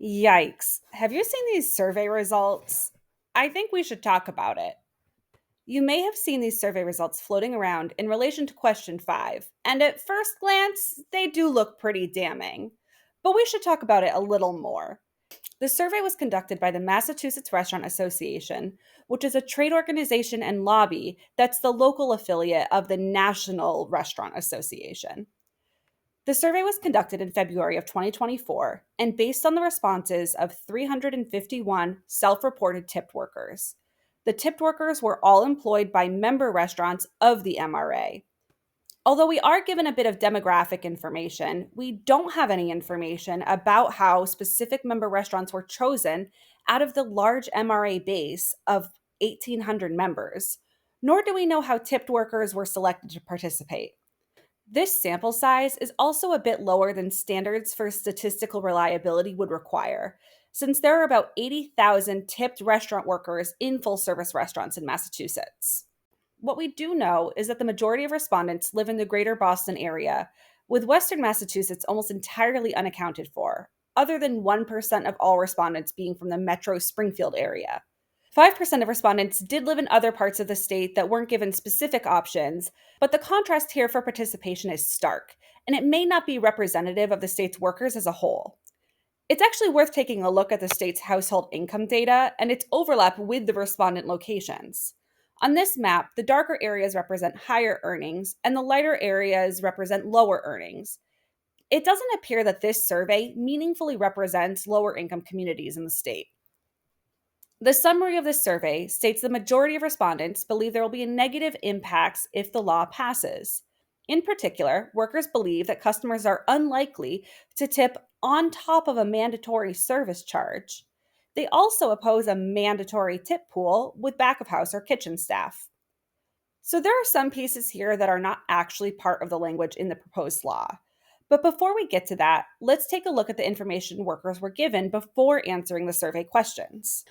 Yikes. Have you seen these survey results? I think we should talk about it. You may have seen these survey results floating around in relation to question 5, and at first glance, they do look pretty damning. But we should talk about it a little more. The survey was conducted by the Massachusetts Restaurant Association, which is a trade organization and lobby that's the local affiliate of the National Restaurant Association. The survey was conducted in February of 2024 and based on the responses of 351 self reported tipped workers. The tipped workers were all employed by member restaurants of the MRA. Although we are given a bit of demographic information, we don't have any information about how specific member restaurants were chosen out of the large MRA base of 1,800 members, nor do we know how tipped workers were selected to participate. This sample size is also a bit lower than standards for statistical reliability would require, since there are about 80,000 tipped restaurant workers in full service restaurants in Massachusetts. What we do know is that the majority of respondents live in the greater Boston area, with Western Massachusetts almost entirely unaccounted for, other than 1% of all respondents being from the metro Springfield area. 5% of respondents did live in other parts of the state that weren't given specific options, but the contrast here for participation is stark, and it may not be representative of the state's workers as a whole. It's actually worth taking a look at the state's household income data and its overlap with the respondent locations. On this map, the darker areas represent higher earnings, and the lighter areas represent lower earnings. It doesn't appear that this survey meaningfully represents lower income communities in the state. The summary of this survey states the majority of respondents believe there will be negative impacts if the law passes. In particular, workers believe that customers are unlikely to tip on top of a mandatory service charge. They also oppose a mandatory tip pool with back of house or kitchen staff. So there are some pieces here that are not actually part of the language in the proposed law. But before we get to that, let's take a look at the information workers were given before answering the survey questions.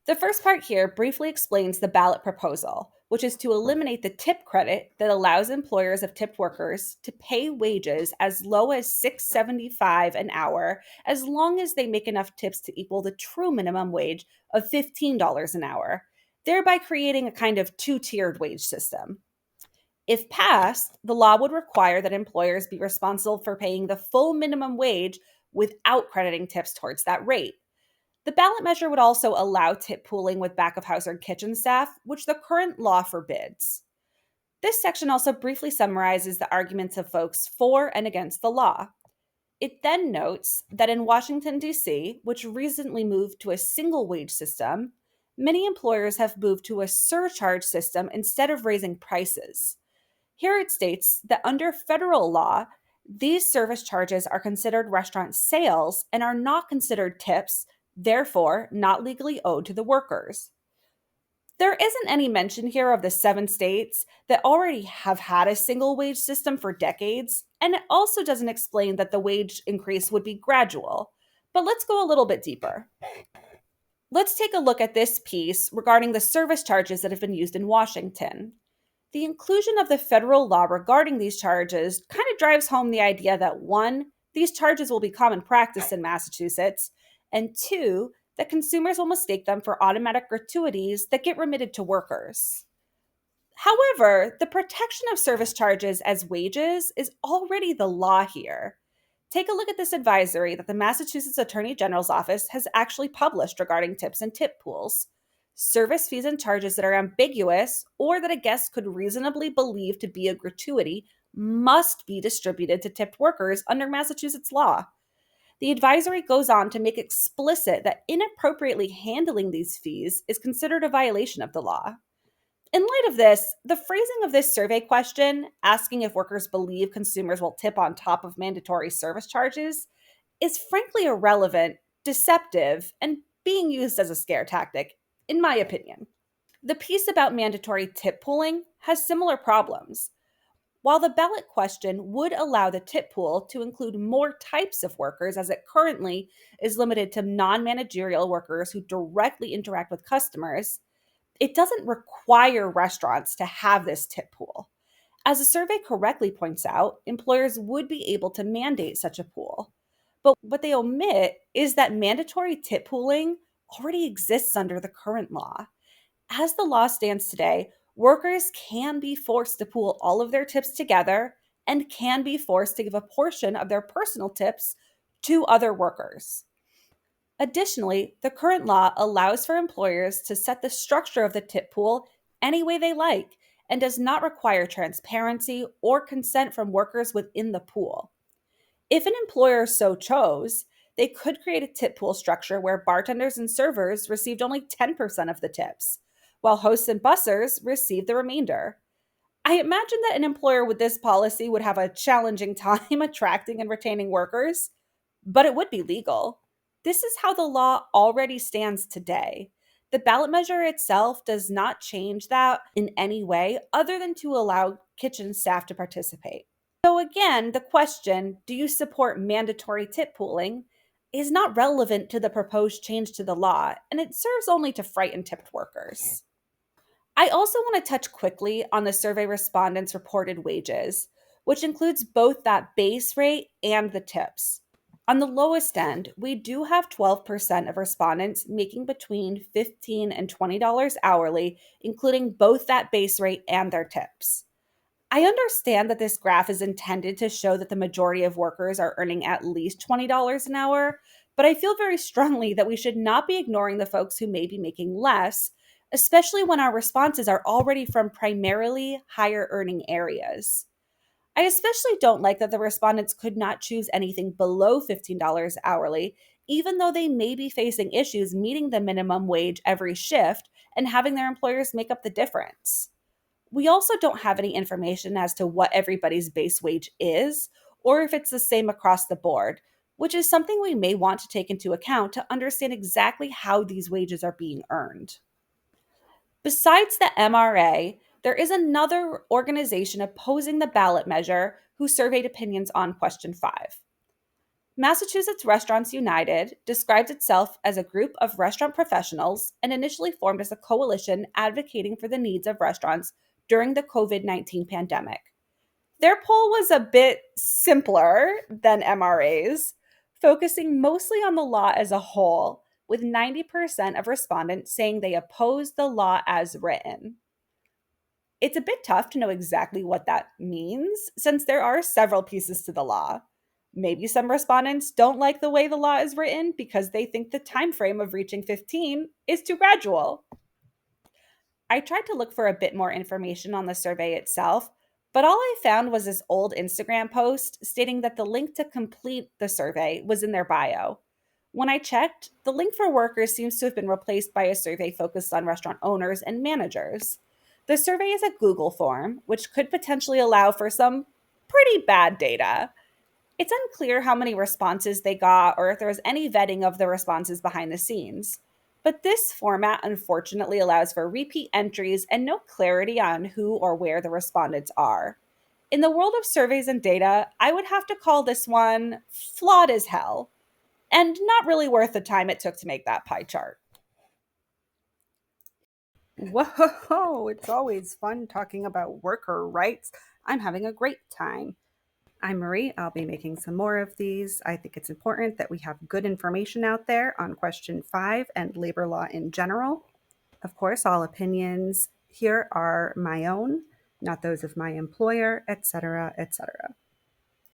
The first part here briefly explains the ballot proposal, which is to eliminate the tip credit that allows employers of tipped workers to pay wages as low as $6.75 an hour as long as they make enough tips to equal the true minimum wage of $15 an hour, thereby creating a kind of two-tiered wage system. If passed, the law would require that employers be responsible for paying the full minimum wage without crediting tips towards that rate. The ballot measure would also allow tip pooling with back of house or kitchen staff, which the current law forbids. This section also briefly summarizes the arguments of folks for and against the law. It then notes that in Washington, D.C., which recently moved to a single wage system, many employers have moved to a surcharge system instead of raising prices. Here it states that under federal law, these service charges are considered restaurant sales and are not considered tips, therefore not legally owed to the workers. There isn't any mention here of the 7 states that already have had a single wage system for decades, and it also doesn't explain that the wage increase would be gradual. But let's go a little bit deeper. Let's take a look at this piece regarding the service charges that have been used in Washington. The inclusion of the federal law regarding these charges kind of drives home the idea that one, these charges will be common practice in Massachusetts, and two, that consumers will mistake them for automatic gratuities that get remitted to workers. However, the protection of service charges as wages is already the law here. Take a look at this advisory that the Massachusetts Attorney General's office has actually published regarding tips and tip pools. Service fees and charges that are ambiguous or that a guest could reasonably believe to be a gratuity must be distributed to tipped workers under Massachusetts law. The advisory goes on to make explicit that inappropriately handling these fees is considered a violation of the law. In light of this, the phrasing of this survey question, asking if workers believe consumers will tip on top of mandatory service charges, is frankly irrelevant, deceptive, and being used as a scare tactic, in my opinion. The piece about mandatory tip pooling has similar problems. While the ballot question would allow the tip pool to include more types of workers, as it currently is limited to non managerial workers who directly interact with customers, it doesn't require restaurants to have this tip pool. As the survey correctly points out, employers would be able to mandate such a pool. But what they omit is that mandatory tip pooling already exists under the current law. As the law stands today, workers can be forced to pool all of their tips together and can be forced to give a portion of their personal tips to other workers. Additionally, the current law allows for employers to set the structure of the tip pool any way they like and does not require transparency or consent from workers within the pool. If an employer so chose, they could create a tip pool structure where bartenders and servers received only 10% of the tips, while hosts and bussers received the remainder. I imagine that an employer with this policy would have a challenging time attracting and retaining workers, but it would be legal. This is how the law already stands today. The ballot measure itself does not change that in any way other than to allow kitchen staff to participate. So, again, the question, do you support mandatory tip pooling, is not relevant to the proposed change to the law, and it serves only to frighten tipped workers. I also want to touch quickly on the survey respondents' reported wages, which includes both that base rate and the tips. On the lowest end, we do have 12% of respondents making between $15 and $20 hourly, including both that base rate and their tips. I understand that this graph is intended to show that the majority of workers are earning at least $20 an hour, but I feel very strongly that we should not be ignoring the folks who may be making less, especially when our responses are already from primarily higher earning areas. I especially don't like that the respondents could not choose anything below $15 hourly, even though they may be facing issues meeting the minimum wage every shift and having their employers make up the difference. We also don't have any information as to what everybody's base wage is, or if it's the same across the board, which is something we may want to take into account to understand exactly how these wages are being earned. Besides the MRA, there is another organization opposing the ballot measure who surveyed opinions on question 5. Massachusetts Restaurants United describes itself as a group of restaurant professionals and initially formed as a coalition advocating for the needs of restaurants during the COVID-19 pandemic. Their poll was a bit simpler than MRA's, focusing mostly on the law as a whole, with 90% of respondents saying they oppose the law as written. It's a bit tough to know exactly what that means since there are several pieces to the law. Maybe some respondents don't like the way the law is written because they think the time frame of reaching 15 is too gradual. I tried to look for a bit more information on the survey itself, but all I found was this old Instagram post stating that the link to complete the survey was in their bio. When I checked, the link for workers seems to have been replaced by a survey focused on restaurant owners and managers. The survey is a Google form, which could potentially allow for some pretty bad data. It's unclear how many responses they got or if there was any vetting of the responses behind the scenes. But this format unfortunately allows for repeat entries and no clarity on who or where the respondents are. In the world of surveys and data, I would have to call this one flawed as hell and not really worth the time it took to make that pie chart. Whoa, it's always fun talking about worker rights. I'm having a great time. I'm Marie. I'll be making some more of these. I think it's important that we have good information out there on question 5 and labor law in general. Of course, all opinions here are my own, not those of my employer, etc., etc.